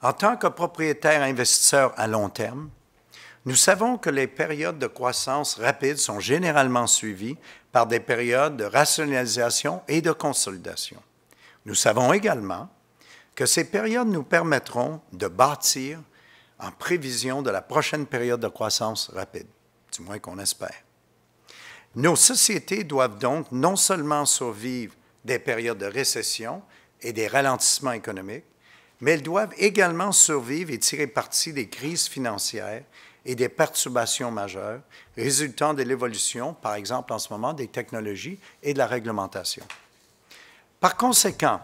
En tant que propriétaire investisseur à long terme, nous savons que les périodes de croissance rapide sont généralement suivies par des périodes de rationalisation et de consolidation. Nous savons également que ces périodes nous permettront de bâtir en prévision de la prochaine période de croissance rapide, du moins qu'on espère. Nos sociétés doivent donc non seulement survivre des périodes de récession et des ralentissements économiques, mais elles doivent également survivre et tirer parti des crises financières et des perturbations majeures résultant de l'évolution, par exemple en ce moment, des technologies et de la réglementation. Par conséquent,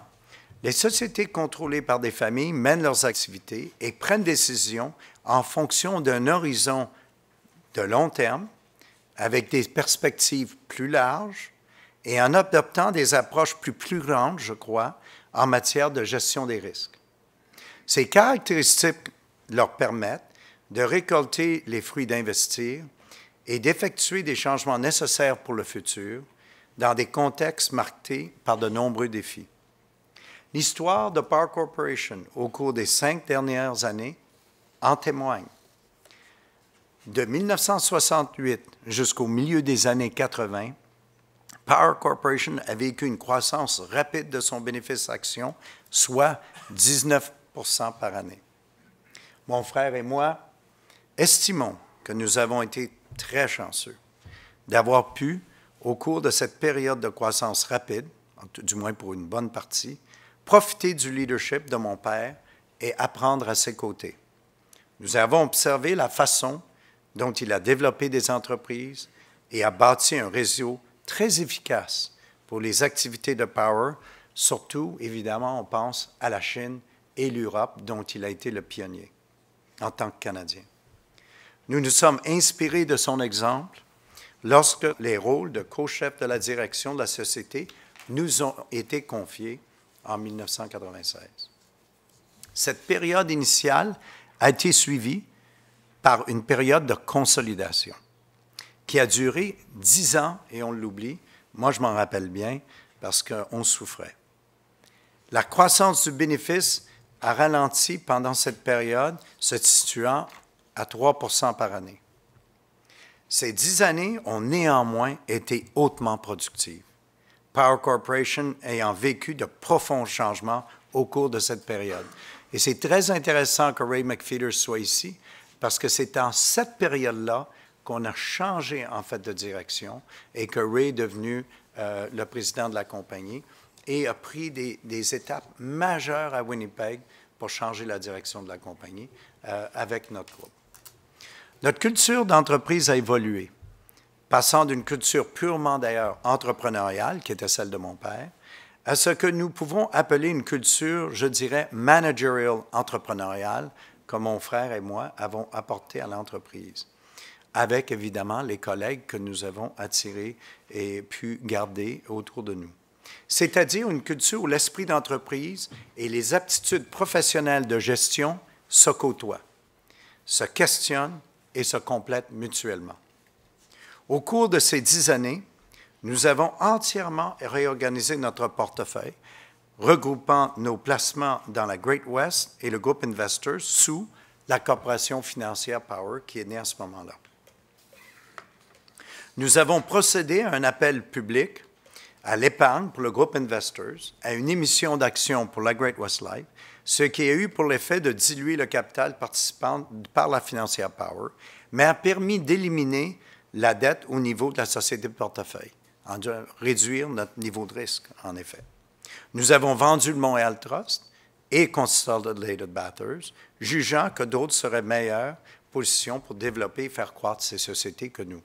les sociétés contrôlées par des familles mènent leurs activités et prennent des décisions en fonction d'un horizon de long terme, avec des perspectives plus larges et en adoptant des approches plus grandes, je crois, en matière de gestion des risques. Ces caractéristiques leur permettent de récolter les fruits d'investir et d'effectuer des changements nécessaires pour le futur dans des contextes marqués par de nombreux défis. L'histoire de Power Corporation au cours des 5 dernières années en témoigne. De 1968 jusqu'au milieu des années 80, Power Corporation a vécu une croissance rapide de son bénéfice action, soit 19 % par année. Mon frère et moi estimons que nous avons été très chanceux d'avoir pu, au cours de cette période de croissance rapide, du moins pour une bonne partie, profiter du leadership de mon père et apprendre à ses côtés. Nous avons observé la façon dont il a développé des entreprises et a bâti un réseau très efficace pour les activités de Power, surtout, évidemment, on pense à la Chine et l'Europe, dont il a été le pionnier en tant que Canadien. Nous nous sommes inspirés de son exemple lorsque les rôles de co-chef de la direction de la société nous ont été confiés en 1996. Cette période initiale a été suivie par une période de consolidation qui a duré 10 ans, et on l'oublie. Moi, je m'en rappelle bien parce qu'on souffrait. La croissance du bénéfice a ralenti pendant cette période, se situant à 3 % par année. Ces 10 années ont néanmoins été hautement productives, Power Corporation ayant vécu de profonds changements au cours de cette période. Et c'est très intéressant que Ray McPheeters soit ici, parce que c'est en cette période-là qu'on a changé en fait de direction et que Ray est devenu le président de la compagnie et a pris des étapes majeures à Winnipeg pour changer la direction de la compagnie avec notre groupe. Notre culture d'entreprise a évolué, passant d'une culture purement d'ailleurs entrepreneuriale, qui était celle de mon père, à ce que nous pouvons appeler une culture, je dirais, managerial entrepreneuriale, que mon frère et moi avons apporté à l'entreprise, avec évidemment les collègues que nous avons attirés et pu garder autour de nous. C'est-à-dire une culture où l'esprit d'entreprise et les aptitudes professionnelles de gestion se côtoient, se questionnent et se complètent mutuellement. Au cours de ces 10 années, nous avons entièrement réorganisé notre portefeuille, regroupant nos placements dans la Great West et le groupe Investors sous la corporation financière Power qui est née à ce moment-là. Nous avons procédé à un appel public à l'épargne pour le groupe Investors, à une émission d'actions pour la Great West Life, ce qui a eu pour l'effet de diluer le capital participant par la financière Power, mais a permis d'éliminer la dette au niveau de la société de portefeuille, réduire notre niveau de risque, en effet. Nous avons vendu le Montréal Trust et Consolidated Bathurst, jugeant que d'autres seraient meilleures positions pour développer et faire croître ces sociétés que nous.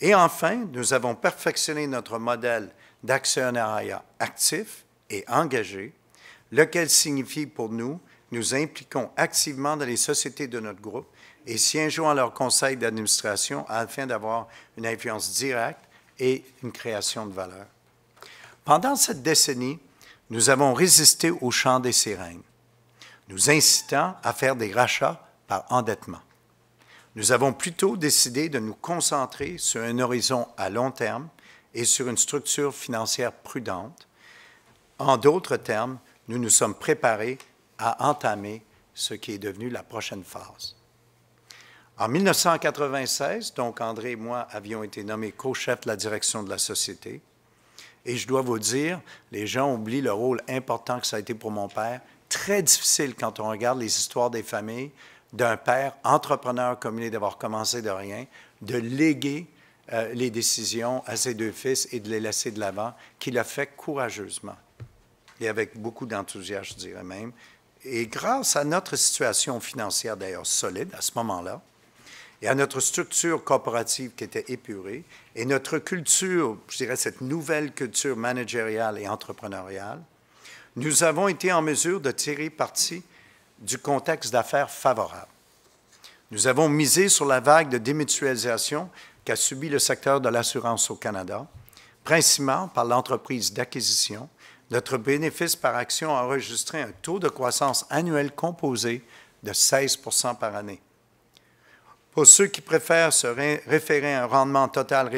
Et enfin, nous avons perfectionné notre modèle d'actionnariat actif et engagé, lequel signifie pour nous, nous impliquons activement dans les sociétés de notre groupe et siégeons à leur conseil d'administration afin d'avoir une influence directe et une création de valeur. Pendant cette décennie, nous avons résisté au chant des sirènes, nous incitant à faire des rachats par endettement. Nous avons plutôt décidé de nous concentrer sur un horizon à long terme et sur une structure financière prudente. En d'autres termes, nous nous sommes préparés à entamer ce qui est devenu la prochaine phase. En 1996, donc André et moi avions été nommés co-chefs de la direction de la société. Et je dois vous dire, les gens oublient le rôle important que ça a été pour mon père. Très difficile quand on regarde les histoires des familles, d'un père entrepreneur comme il est d'avoir commencé de rien, de léguer les décisions à ses deux fils et de les laisser de l'avant, qu'il a fait courageusement et avec beaucoup d'enthousiasme, je dirais même. Et grâce à notre situation financière d'ailleurs solide à ce moment-là, et à notre structure corporative qui était épurée, et notre culture, je dirais cette nouvelle culture managériale et entrepreneuriale, nous avons été en mesure de tirer parti du contexte d'affaires favorable. Nous avons misé sur la vague de démutualisation qu'a subi le secteur de l'assurance au Canada, principalement par l'entreprise d'acquisition. Notre bénéfice par action a enregistré un taux de croissance annuel composé de 16 % par année. Pour ceux qui préfèrent se référer à un rendement total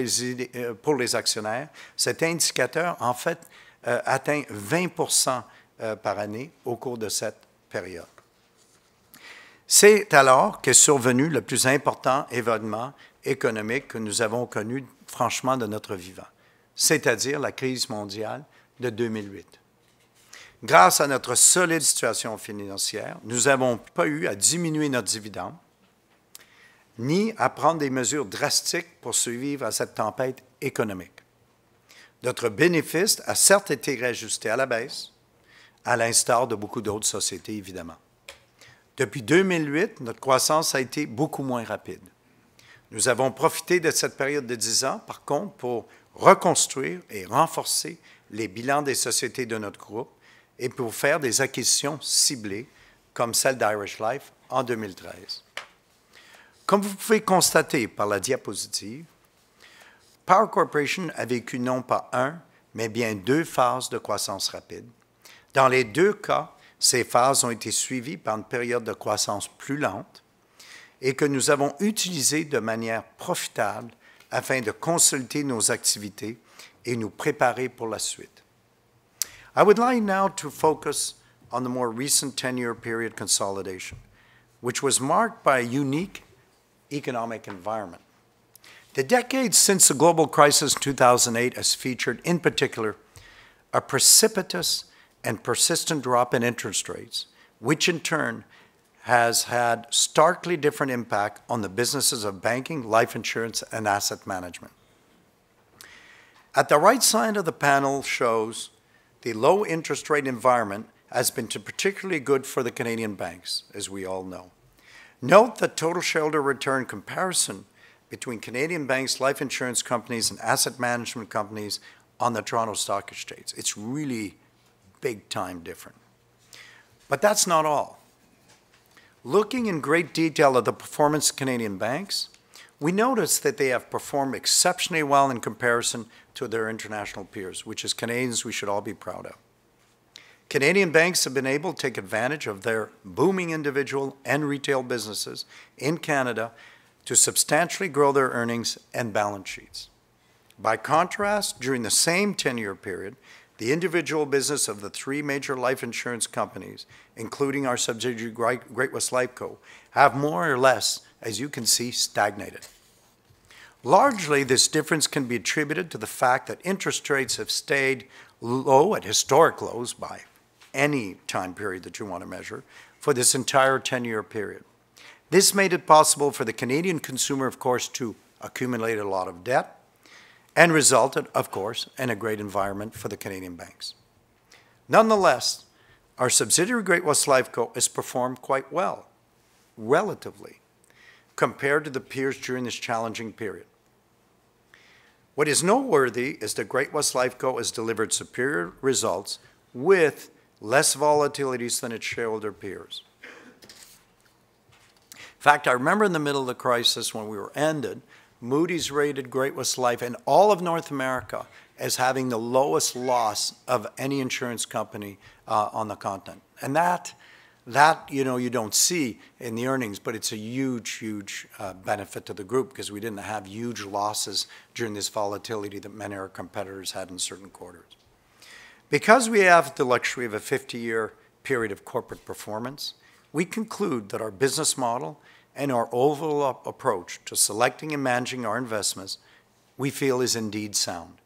pour les actionnaires, cet indicateur, en fait, atteint 20 % par année au cours de cette période. C'est alors qu'est survenu le plus important événement économique que nous avons connu, franchement, de notre vivant, c'est-à-dire la crise mondiale de 2008. Grâce à notre solide situation financière, nous n'avons pas eu à diminuer notre dividende, ni à prendre des mesures drastiques pour survivre à cette tempête économique. Notre bénéfice a certes été réajusté à la baisse, à l'instar de beaucoup d'autres sociétés, évidemment. Depuis 2008, notre croissance a été beaucoup moins rapide. Nous avons profité de cette période de 10 ans, par contre, pour reconstruire et renforcer les bilans des sociétés de notre groupe et pour faire des acquisitions ciblées, comme celle d'Irish Life en 2013. Comme vous pouvez constater par la diapositive, Power Corporation a vécu non pas mais bien 2 phases de croissance rapide. Dans les 2 cas, ces phases ont été suivies par une période de croissance plus lente et que nous avons utilisée de manière profitable afin de consolider nos activités et nous préparer pour la suite. I would like now to focus on the more recent 10-year period consolidation, which was marked by a unique economic environment. The decade since the global crisis in 2008 has featured, in particular, a precipitous and persistent drop in interest rates, which in turn has had starkly different impact on the businesses of banking, life insurance, and asset management. At the right side of the panel shows the low interest rate environment has been particularly good for the Canadian banks, as we all know. Note the total shareholder return comparison between Canadian banks, life insurance companies, and asset management companies on the Toronto Stock Exchange. It's really big time different. But that's not all. Looking in great detail at the performance of Canadian banks, we notice that they have performed exceptionally well in comparison to their international peers, which as Canadians we should all be proud of. Canadian banks have been able to take advantage of their booming individual and retail businesses in Canada to substantially grow their earnings and balance sheets. By contrast, during the same 10-year period, the individual business of the 3 major life insurance companies, including our subsidiary Great-West Lifeco, have more or less, as you can see, stagnated. Largely, this difference can be attributed to the fact that interest rates have stayed low at historic lows by any time period that you want to measure for this entire 10-year period. This made it possible for the Canadian consumer, of course, to accumulate a lot of debt and resulted, of course, in a great environment for the Canadian banks. Nonetheless, our subsidiary Great-West Lifeco has performed quite well, relatively, compared to the peers during this challenging period. What is noteworthy is that Great-West Lifeco has delivered superior results with less volatilities than its shareholder peers. In fact, I remember in the middle of the crisis when we were ended, Moody's rated Great-West Life in all of North America as having the lowest loss of any insurance company on the continent. And that you don't see in the earnings, but it's a huge benefit to the group because we didn't have huge losses during this volatility that many of our competitors had in certain quarters. Because we have the luxury of a 50-year period of corporate performance, we conclude that our business model and our overall approach to selecting and managing our investments we feel is indeed sound.